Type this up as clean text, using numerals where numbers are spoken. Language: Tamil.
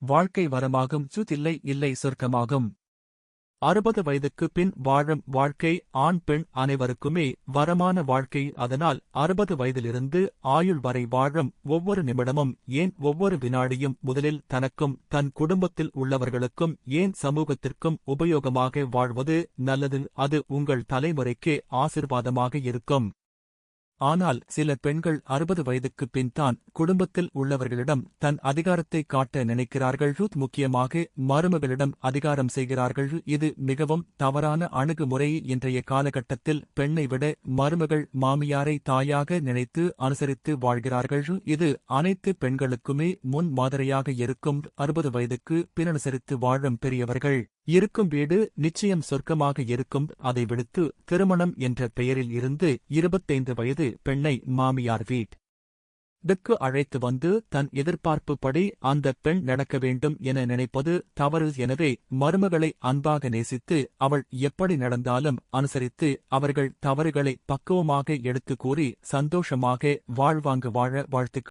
வாழ்க்கை வரமாகும் இல்லை இல்லை சொர்க்கமாகும். 60 வயதுக்கு பின் வாழும் வாழ்க்கை ஆண் பெண் அனைவருக்குமே வரமான வாழ்க்கை. அதனால் 60 வயதிலிருந்து ஆயுள் வரை வாழும் ஒவ்வொரு நிமிடமும், ஏன் ஒவ்வொரு வினாடியும் முதலில் தனக்கும் தன் குடும்பத்தில் உள்ளவர்களுக்கும் ஏன் சமூகத்திற்கும் உபயோகமாக வாழ்வது நல்லது. அது உங்கள் தலைமுறைக்கே ஆசிர்வாதமாக இருக்கும். ஆனால் சில பெண்கள் 60 வயதுக்குப் பின் தான் குடும்பத்தில் உள்ளவர்களிடம் தன் அதிகாரத்தை காட்ட நினைக்கிறார்கள். முக்கியமாக மருமகளிடம் அதிகாரம் செய்கிறார்கள். இது மிகவும் தவறான அணுகுமுறை. இன்றைய காலகட்டத்தில் பெண்ணை விட மருமகள் மாமியாரை தாயாக நினைத்து அனுசரித்து வாழ்கிறார்கள். இது அனைத்து பெண்களுக்குமே முன் மாதிரியாக இருக்கும். 60 வயதுக்கு பின் அனுசரித்து வாழும் பெரியவர்கள் இருக்கும் வீடு நிச்சயம் சொர்க்கமாக இருக்கும். அதை விடுத்து திருமணம் என்ற பெயரில் இருந்து 25 வயது பெண்ணை மாமியார் வீட்டுக்கு அழைத்து வந்து தன் எதிர்பார்ப்புப்படி அந்த பெண் நடக்க வேண்டும் என நினைப்பது தவறு. எனவே மருமகளை அன்பாக நேசித்து அவள் எப்படி நடந்தாலும் அனுசரித்து அவர்கள் தவறுகளை பக்குவமாக எடுத்து கூறி சந்தோஷமாக வாழ்வாங்க வாழ வாழ்த்துக்கள்.